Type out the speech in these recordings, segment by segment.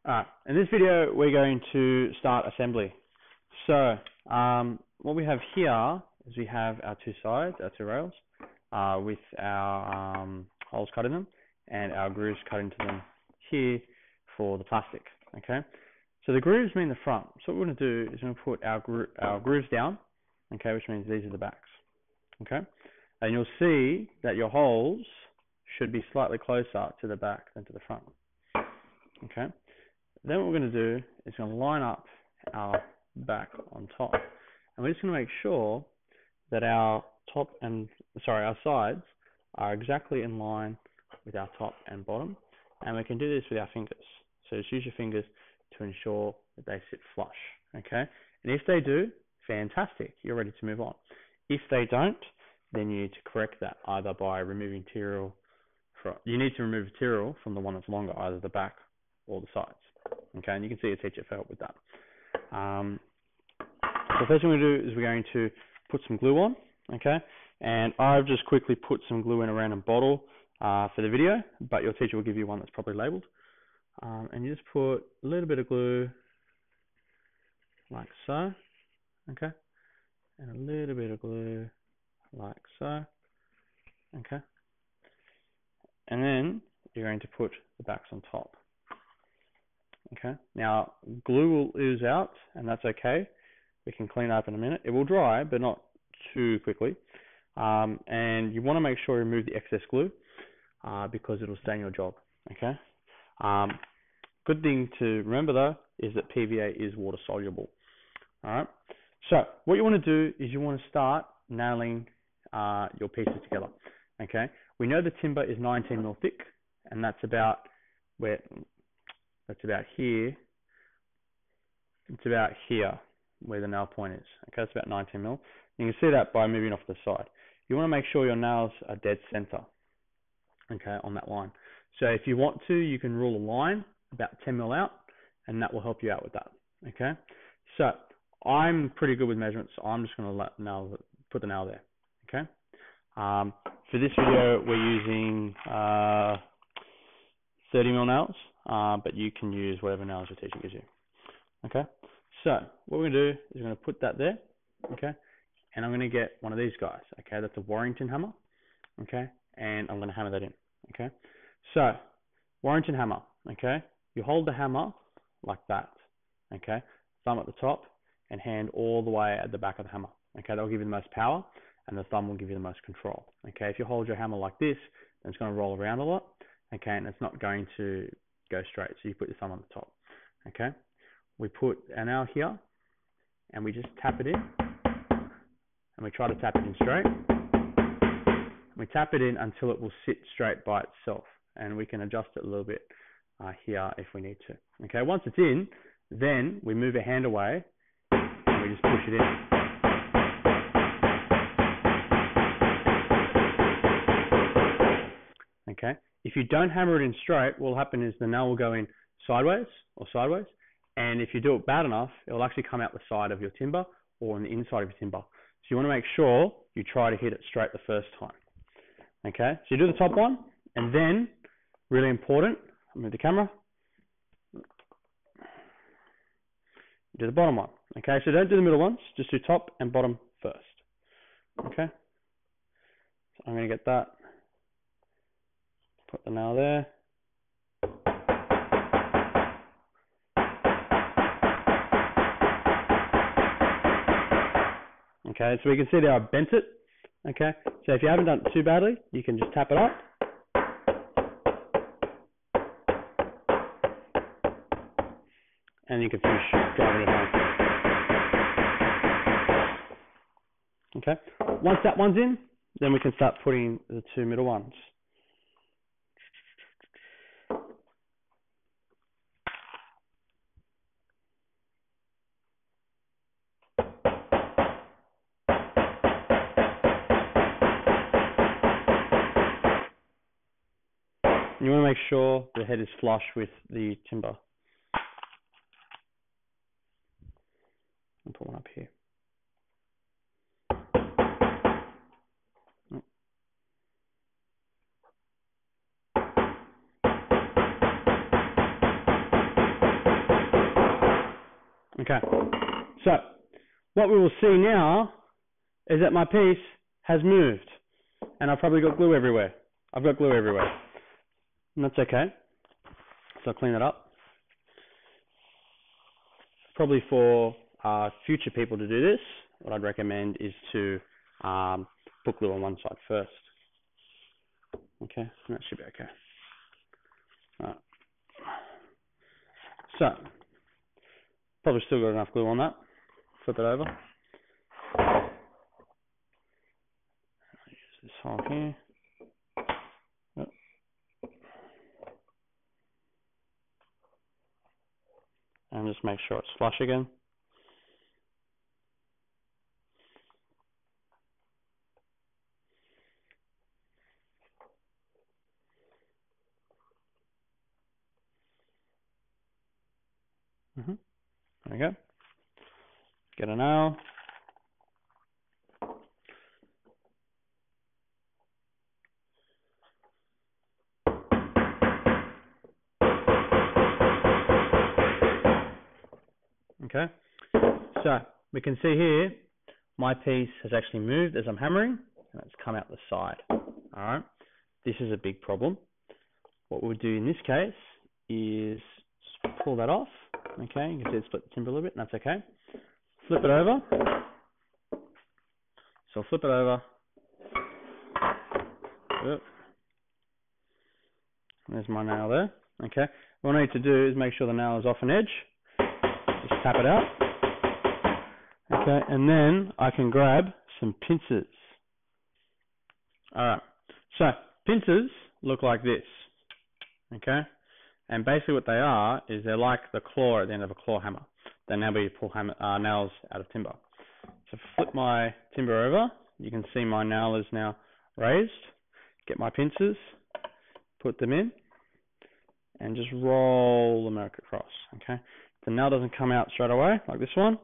Alright, in this video we're going to start assembly. So what we have here is we have our two sides, our two rails, with our holes cut in them and our grooves cut into them here for the plastic. Okay, so the grooves mean the front. So what we're going to do is we're going to put our grooves down, okay, which means these are the backs. Okay, and you'll see that your holes should be slightly closer to the back than to the front. Okay. Then what we're going to do is going to line up our back on top, and we're just going to make sure that our sides are exactly in line with our top and bottom, and we can do this with our fingers. So just use your fingers to ensure that they sit flush. Okay, and if they do, fantastic, you're ready to move on. If they don't, then you need to correct that either by removing material remove material from the one that's longer, either the back or the sides. Okay, and you can see a teacher for help with that. So the first thing we do is we're going to put some glue on. Okay, and I've just quickly put some glue in a random bottle for the video, but your teacher will give you one that's properly labeled. And you just put a little bit of glue like so. Okay, and a little bit of glue like so. Okay, and then you're going to put the backs on top. Okay, now glue will ooze out, and that's okay. We can clean it up in a minute. It will dry, but not too quickly. And you want to make sure you remove the excess glue because it'll stain your job. Okay. Good thing to remember though is that PVA is water soluble. All right. So what you want to do is you want to start nailing your pieces together. Okay. We know the timber is 19 mil thick, and that's about where. That's about here. It's about here where the nail point is. Okay, it's about 19 mil. You can see that by moving off the side. You want to make sure your nails are dead center. Okay, on that line. So if you want to, you can rule a line about 10 mil out, and that will help you out with that. Okay. So I'm pretty good with measurements, so I'm just going to put the nail there. Okay. For this video, we're using 30 mil nails. But you can use whatever nails your teacher gives you. Okay, so what we're going to do is we're going to put that there. Okay, and I'm going to get one of these guys. Okay, that's a Warrington hammer. Okay, and I'm going to hammer that in. Okay, so Warrington hammer. Okay, you hold the hammer like that. Okay, thumb at the top and hand all the way at the back of the hammer. Okay, that will give you the most power, and the thumb will give you the most control. Okay, if you hold your hammer like this, then it's going to roll around a lot. Okay, and it's not going to go straight, so you put your thumb on the top. Okay, we put our nail here and we just tap it in, and we try to tap it in straight. We tap it in until it will sit straight by itself, and we can adjust it a little bit here if we need to. Okay, once it's in, then we move a hand away and we just push it in. Okay, if you don't hammer it in straight, what will happen is the nail will go in sideways, and if you do it bad enough, it will actually come out the side of your timber or on the inside of your timber. So you want to make sure you try to hit it straight the first time. Okay, so you do the top one, and then, really important, I'll move the camera, you do the bottom one. Okay, so don't do the middle ones, just do top and bottom first. Okay, so I'm going to get that. Put the nail there. Okay, so we can see that I bent it. Okay, so if you haven't done it too badly, you can just tap it up. And you can finish driving it home. Okay, once that one's in, then we can start putting the two middle ones. You want to make sure the head is flush with the timber. I'll put one up here. Okay, so what we will see now is that my piece has moved, and I've probably got glue everywhere. I've got glue everywhere, and that's okay. So I'll clean it up. Probably for future people to do this, what I'd recommend is to put glue on one side first. Okay, that should be okay. Alright. So, probably still got enough glue on that. Flip it over. Use this hole here. Yep. And just make sure it's flush again. There we go. Get a nail. Okay, so we can see here my piece has actually moved as I'm hammering, and it's come out the side. Alright, this is a big problem. What we'll do in this case is just pull that off. Okay, you can see it split the timber a little bit, and that's okay. Flip it over. So I'll flip it over. Yep. There's my nail there. Okay, what I need to do is make sure the nail is off an edge. Just tap it out. Okay, and then I can grab some pincers. Alright, so pincers look like this. Okay, and basically what they are is they're like the claw at the end of a claw hammer. They enable you to pull nails out of timber. So flip my timber over, you can see my nail is now raised. Get my pincers, put them in, and just roll them across. Okay, the nail doesn't come out straight away like this one.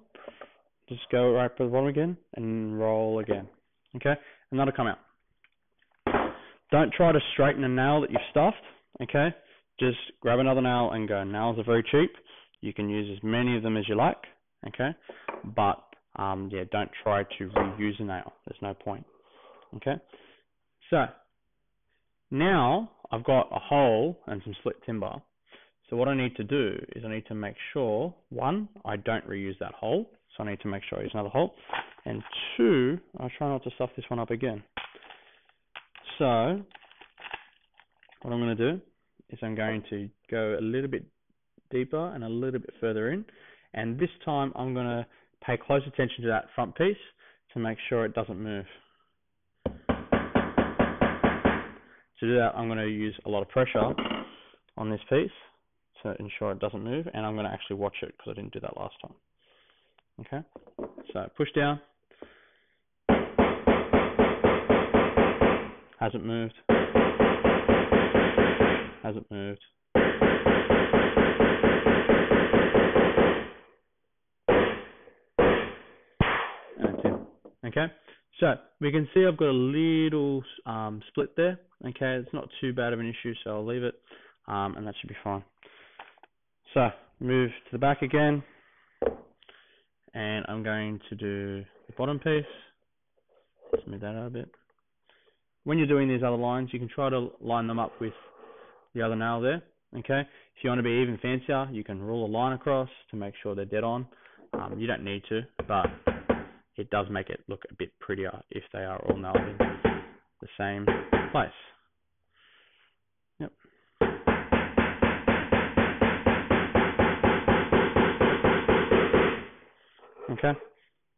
Just go right to the bottom again and roll again. Okay, and that'll come out. Don't try to straighten a nail that you've stuffed. Okay, just grab another nail and go. Nails are very cheap. You can use as many of them as you like. Okay, but yeah, don't try to reuse a nail. There's no point. Okay, so now I've got a hole and some split timber. So what I need to do is I need to make sure, one, I don't reuse that hole. So I need to make sure I use another hole. And two, I'll try not to stuff this one up again. So what I'm going to do is I'm going to go a little bit deeper and a little bit further in. And this time I'm going to pay close attention to that front piece to make sure it doesn't move. To do that, I'm going to use a lot of pressure on this piece to ensure it doesn't move, and I'm going to actually watch it because I didn't do that last time. Okay, so push down. Hasn't moved. Hasn't moved. And it's in. Okay, so we can see I've got a little split there. Okay, it's not too bad of an issue, so I'll leave it, and that should be fine. So move to the back again, and I'm going to do the bottom piece. Let's move that out a bit. When you're doing these other lines, you can try to line them up with the other nail there. Okay, if you want to be even fancier, you can rule a line across to make sure they're dead on. You don't need to, but it does make it look a bit prettier if they are all nailed in the same place. Yep. Okay,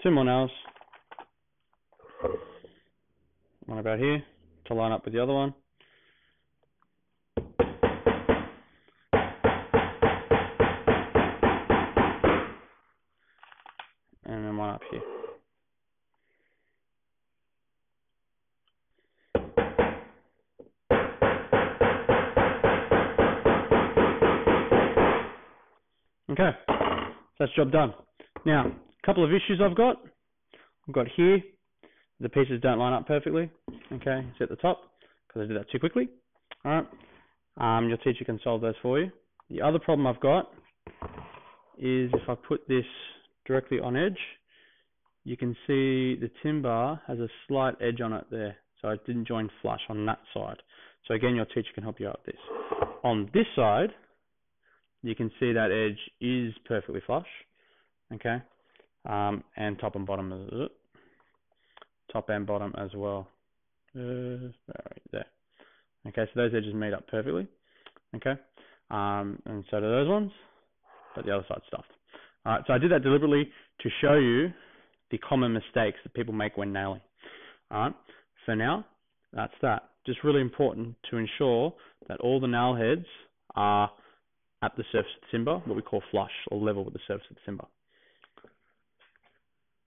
two more nails. One about here to line up with the other one. And then one up here. Okay, so that's job done. Now, a couple of issues I've got. I've got here, the pieces don't line up perfectly. Okay, it's at the top, because I did that too quickly. Alright, your teacher can solve those for you. The other problem I've got is if I put this directly on edge, you can see the timber has a slight edge on it there. So it didn't join flush on that side. So again, your teacher can help you out with this. On this side, you can see that edge is perfectly flush. Okay. And top and bottom is it. Top and bottom as well. Right there. Okay, so those edges meet up perfectly. Okay. And so do those ones, but the other side's stuffed. Alright, so I did that deliberately to show you the common mistakes that people make when nailing. Alright, for now, that's that. Just really important to ensure that all the nail heads are at the surface of the timber, what we call flush, or level with the surface of the timber.